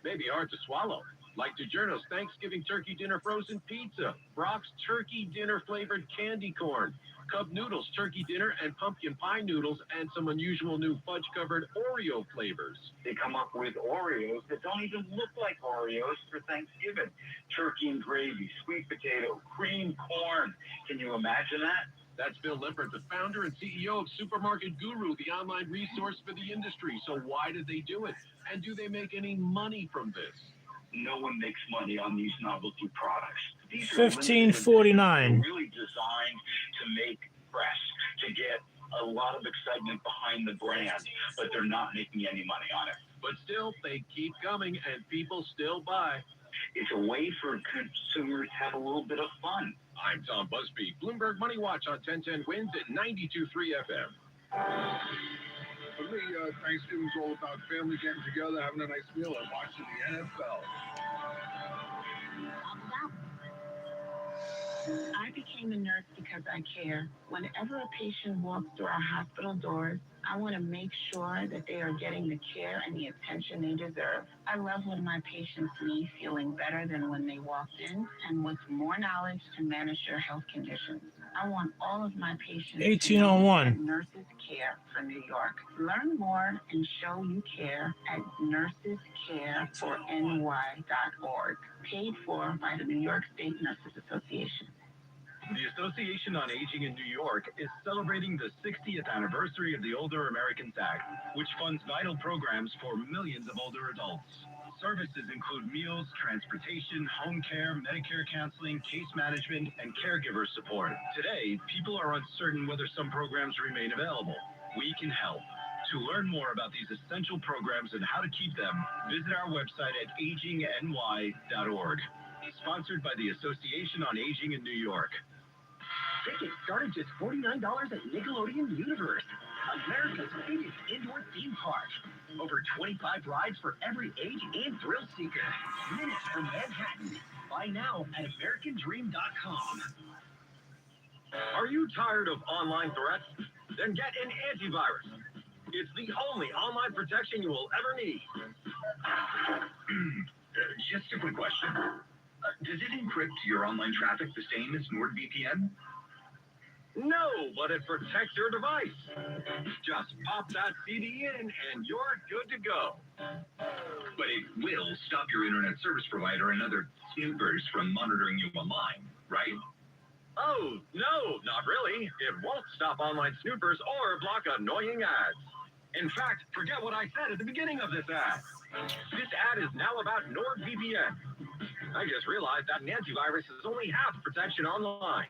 may be hard to swallow. Like DiGiorno's Thanksgiving Turkey Dinner Frozen Pizza, Brock's Turkey Dinner Flavored Candy Corn, Cub Noodles Turkey Dinner and Pumpkin Pie Noodles, and some unusual new fudge-covered Oreo flavors. They come up with Oreos that don't even look like Oreos for Thanksgiving. Turkey and gravy, sweet potato, cream corn. Can you imagine that? That's Bill Lippert, the founder and CEO of Supermarket Guru, the online resource for the industry. So why did they do it? And do they make any money from this? No one makes money on these novelty products. These 1549. Really designed to make press, to get a lot of excitement behind the brand, but they're not making any money on it. But still, they keep coming and people still buy. It's a way for consumers to have a little bit of fun. I'm Tom Busby. Bloomberg Money Watch on 1010 Wins at 92.3 FM. For me, Thanksgiving's all about family getting together, having a nice meal, and watching the NFL. became a nurse because I care. Whenever a patient walks through our hospital doors, I want to make sure that they are getting the care and the attention they deserve. I love when my patients leave feeling better than when they walked in and with more knowledge to manage their health conditions. I want all of my patients 1801. to know that nurses care for New York. Learn more and show you care at nursescareforny.org. Paid for by the New York State Nurses Association. The Association on Aging in New York is celebrating the 60th anniversary of the Older Americans Act, which funds vital programs for millions of older adults. Services include meals, transportation, home care, Medicare counseling, case management, and caregiver support. Today, people are uncertain whether some programs remain available. We can help. To learn more about these essential programs and how to keep them, visit our website at agingny.org. Sponsored by the Association on Aging in New York. Tickets start at just $49 at Nickelodeon Universe, America's biggest indoor theme park. Over 25 rides for every age and thrill seeker. Minutes from Manhattan. Buy now at AmericanDream.com. Are you tired of online threats? Then get an antivirus. It's the only online protection you will ever need. Just a quick question. Does it encrypt your online traffic the same as NordVPN? No, but it protects your device. Just pop that CD in and you're good to go. But it will stop your internet service provider and other snoopers from monitoring you online, right? Oh, no, not really. It won't stop online snoopers or block annoying ads. In fact, forget what I said at the beginning of this ad. This ad is now about NordVPN. I just realized that an antivirus is only half protection online.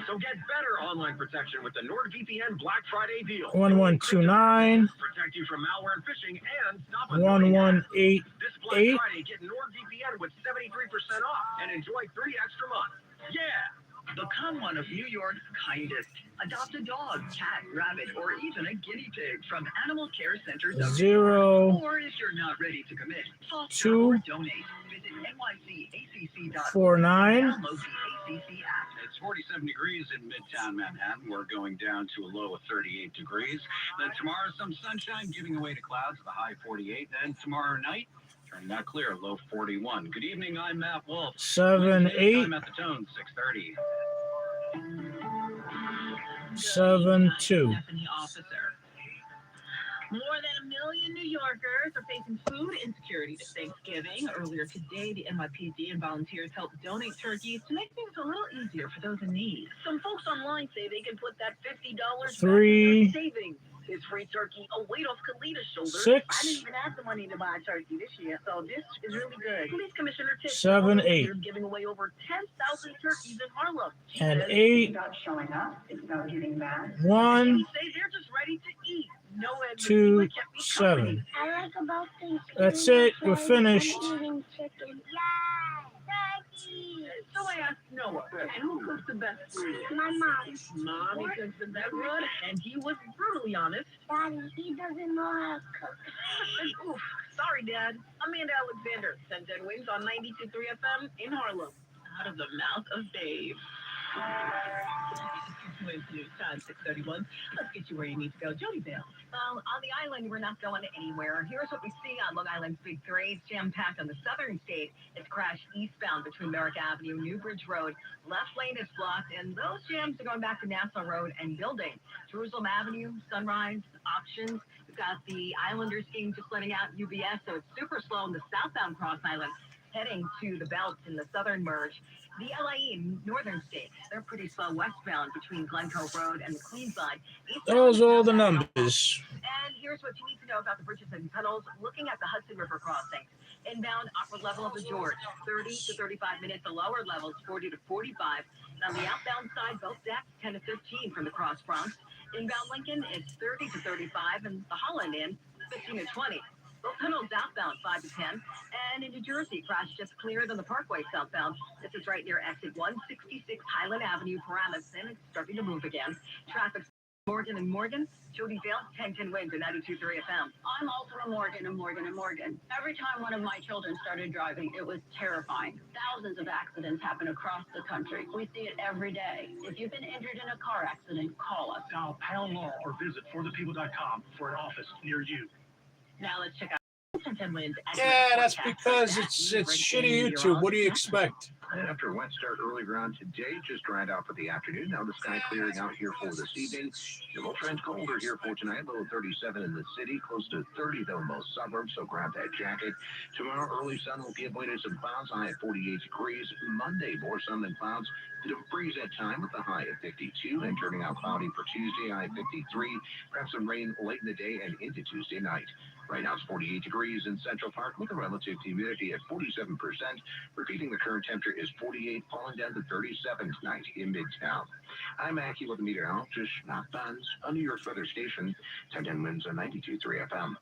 So get better online protection with the NordVPN Black Friday deal. 1129. Protect you from malware and phishing and stop 1188. This Black Friday, get NordVPN with 73% off and enjoy 3 extra months. Yeah! Become one of New York's kindest. Adopt a dog, cat, rabbit, or even a guinea pig from animal care centers. 0. Or if you're not ready to commit, foster 2. or donate. Visit nycacc.org. 49. Download the ACC app. It's 47 degrees in Midtown Manhattan. We're going down to a low of 38 degrees. Then tomorrow, some sunshine giving away to clouds with a high 48. Then tomorrow night, turning out clear, low 41. Good evening, I'm Matt Wolf. 7, 8. I'm at the tone, 6:30. 7, 2. Stephanie Officer. More than 1 million New Yorkers are facing food insecurity this Thanksgiving. Earlier today, the NYPD and volunteers helped donate turkeys to make things a little easier for those in need. Some folks online say they can put that $50 back 3. in their savings. This free turkey, a weight off Kalita's shoulders. 6. I didn't even have the money to buy a turkey this year, so this is really good. Police Commissioner Tish 7, 8. is giving away over 10,000 turkeys in Harlem. And 8. Not showing up. It's not getting back. 1. They say they're just ready to eat. No 2, 7. I like about Thanksgiving. That's it. We're finished. Eating chicken. Yay! Turkey! So I asked Noah, and who cooks the best food? My mom. Mommy cooks the best food, and he was brutally honest. Daddy, he doesn't know how to cook. Oof, sorry, Dad. Amanda Alexander, 1010 Wings on 92.3 FM in Harlem. Out of the mouth of Dave. News time 6:31. Let's get you where you need to go. Jody Bell. Well, on the island, we're not going anywhere. Here's what we see on Long Island's Big Three. It's jam-packed on the southern state. It's crashed eastbound between Merrick Avenue, Newbridge Road. Left lane is blocked, and those jams are going back to Nassau Road and Building. Jerusalem Avenue, Sunrise, Options. We've got the Islanders game just letting out UBS, so it's super slow in the southbound Cross Island. Heading to the belt in the southern merge. The LIE in northern states, they're pretty slow westbound between Glencoe Road and the Queensline. Those are all the numbers. And here's what you need to know about the bridges and tunnels. Looking at the Hudson River crossing. Inbound upper level of the George, 30 to 35 minutes. The lower levels, 40 to 45. And on the outbound side, both decks, 10 to 15 from the Cross Bronx. Inbound Lincoln, it's 30 to 35. And the Holland Inn, 15 to 20. Both tunnels outbound 5 to 10. And in New Jersey, crash just clearer than the Parkway southbound. This is right near exit 166 Highland Avenue, Paramus, and it's starting to move again. Traffic Morgan and Morgan, Jody Vale, 1010 wins and 92.3 FM. I'm also a Morgan and Morgan and Morgan. Every time one of my children started driving, it was terrifying. Thousands of accidents happen across the country. We see it every day. If you've been injured in a car accident, call us. Dial pound law or visit forthepeople.com for an office near you. Now let's check out 1010 wins. Yeah, that's because it's shitty YouTube. What do you expect? After a wet start earlier on today, just dried out for the afternoon. Now the sky clearing out here for this evening. It will trend colder here for tonight. Low 37 in the city, close to 30 though most suburbs. So grab that jacket. Tomorrow early sun will give way to some clouds. High at 48 degrees. Monday more sun than clouds. Bit of a breeze at time with a high at 52 and turning out cloudy for Tuesday. High at 53. Perhaps some rain late in the day and into Tuesday night. Right now it's 48 degrees in Central Park with a relative humidity at 47%. Repeating, the current temperature is 48, falling down to 37 tonight in Midtown. I'm Mackie with the meteorologist, not Bonds, on New York's weather station, 1010 winds on 92.3 FM.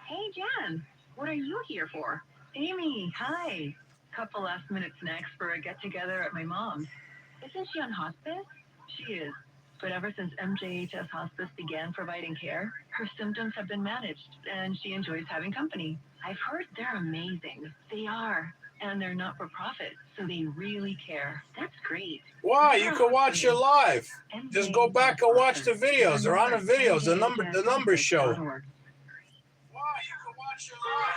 Hey, Jen, what are you here for? Amy, hi. Couple last minute snacks for a get together at my mom's. Isn't she on hospice? She is. But ever since MJHS Hospice began providing care, her symptoms have been managed, and she enjoys having company. I've heard they're amazing. They are. And they're not for profit, so they really care. That's great. Why? You can watch it live. Just go back and watch the videos. They're on the videos. The numbers show. Why? You can watch it live.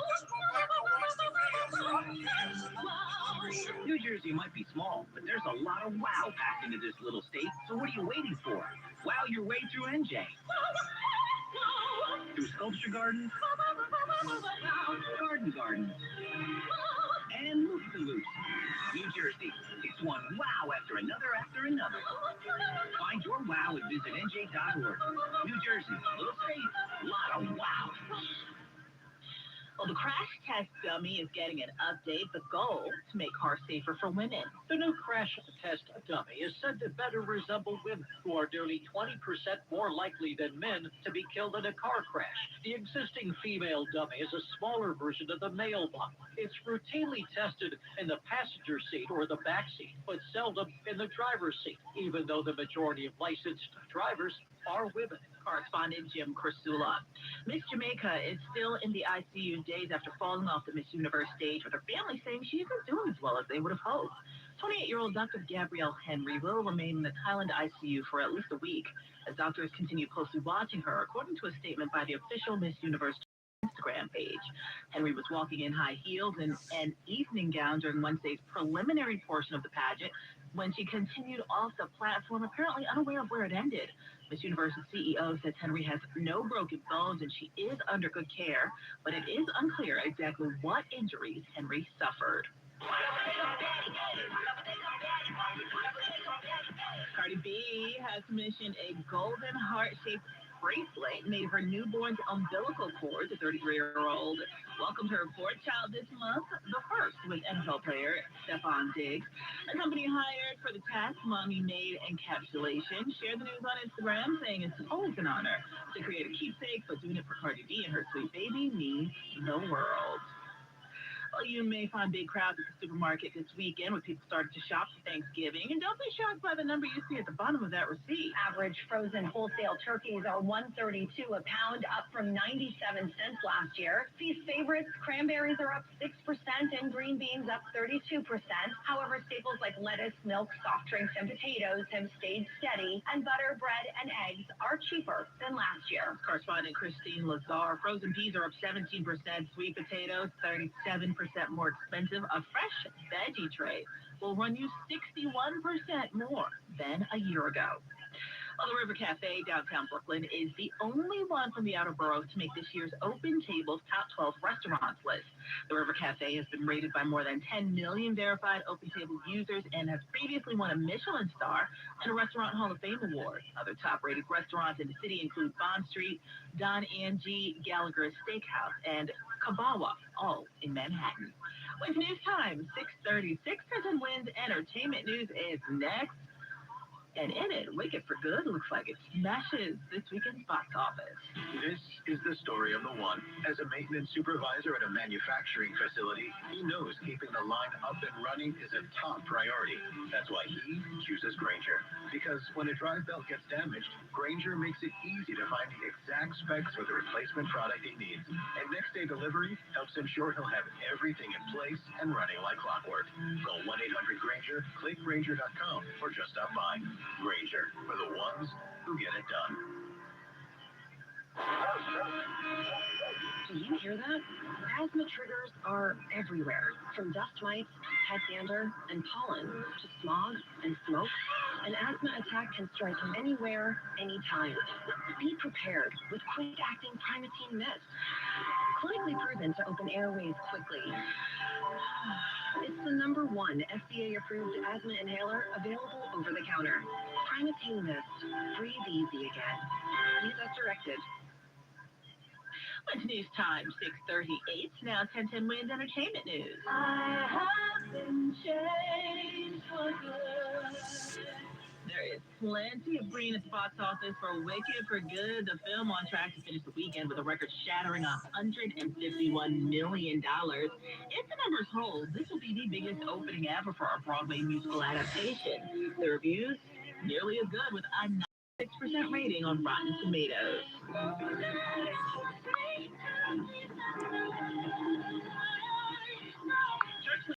Just go back and watch the videos. They're on the videos. The numbers show. New Jersey might be small, but there's a lot of wow packed into this little state. So what are you waiting for? Wow your way through NJ. Through Sculpture Garden, Garden, and Loop the Loop. New Jersey, it's one wow after another. Find your wow at visitnj.org. New Jersey, little state, a lot of wow. Well, the crash test dummy is getting an update. The goal to make cars safer for women. The new crash test dummy is said to better resemble women, who are nearly 20% more likely than men to be killed in a car crash. The existing female dummy is a smaller version of the male model. It's routinely tested in the passenger seat or the back seat, but seldom in the driver's seat, even though the majority of licensed drivers are women. Correspondent Jim Corsula. Miss Jamaica is still in the ICU days after falling off the Miss Universe stage, with her family saying she isn't doing as well as they would have hoped. 28-year-old Dr. Gabrielle Henry will remain in the Thailand ICU for at least a week as doctors continue closely watching her, according to a statement by the official Miss Universe Instagram page. Henry was walking in high heels and an evening gown during Wednesday's preliminary portion of the pageant when she continued off the platform, apparently unaware of where it ended. Miss Universe's CEO says Henry has no broken bones and she is under good care, but it is unclear exactly what injuries Henry suffered. Cardi B has commissioned a golden heart-shaped bracelet made of her newborn's umbilical cord. The 33-year-old welcomed her fourth child this month, the first with NFL player Stephon Diggs. The company hired for the task Mommy Made Encapsulation shared the news on Instagram, saying it's always an honor to create a keepsake, but doing it for Cardi B and her sweet baby means the world. Well, you may find big crowds at the supermarket this weekend when people started to shop for Thanksgiving. And don't be shocked by the number you see at the bottom of that receipt. Average frozen wholesale turkeys are $1.32 a pound, up from 97 cents last year. Feast favorites, cranberries are up 6% and green beans up 32%. However, staples like lettuce, milk, soft drinks, and potatoes have stayed steady, and butter, bread, and eggs are cheaper than last year. Correspondent Christine Lazar. Frozen peas are up 17%, sweet potatoes 37% more expensive. A fresh veggie tray will run you 61% more than a year ago. Well, the River Cafe downtown Brooklyn is the only one from the outer boroughs to make this year's Open Table's Top 12 Restaurants list. The River Cafe has been rated by more than 10 million verified Open Table users and has previously won a Michelin star and a Restaurant Hall of Fame award. Other top-rated restaurants in the city include Bond Street, Don Angie, Gallagher's Steakhouse, and Kabawa, all in Manhattan. With news time, 6:30. 6 Wins Entertainment News is next. And in it, Wicked for Good looks like it smashes this weekend's box office. This is the story of the one. As a maintenance supervisor at a manufacturing facility, he knows keeping the line up and running is a top priority. That's why he chooses Grainger. Because when a drive belt gets damaged, Grainger makes it easy to find the exact specs for the replacement product he needs. And next day delivery helps ensure he'll have everything in place and running like clockwork. Call 1-800-GRAINGER, click Grainger.com, or just stop by. Grainger, for the ones who get it done. Do you hear that? Asthma triggers are everywhere, from dust mites, head dander, and pollen, to smog and smoke. An asthma attack can strike anywhere, anytime. Be prepared with quick-acting Primatene Mist. Clinically proven to open airways quickly. It's the #1 FDA-approved asthma inhaler available over the counter. Primatene Mist. Breathe easy again. Use as directed. It's news time, 6:38. Now 10:10 Wins Entertainment News. I have been changed for good. There is plenty of green at the box office for Wicked for Good. The film on track to finish the weekend with a record-shattering $151 million. If the numbers hold, this will be the biggest opening ever for our Broadway musical adaptation. The reviews, nearly as good, with a 96% rating on Rotten Tomatoes.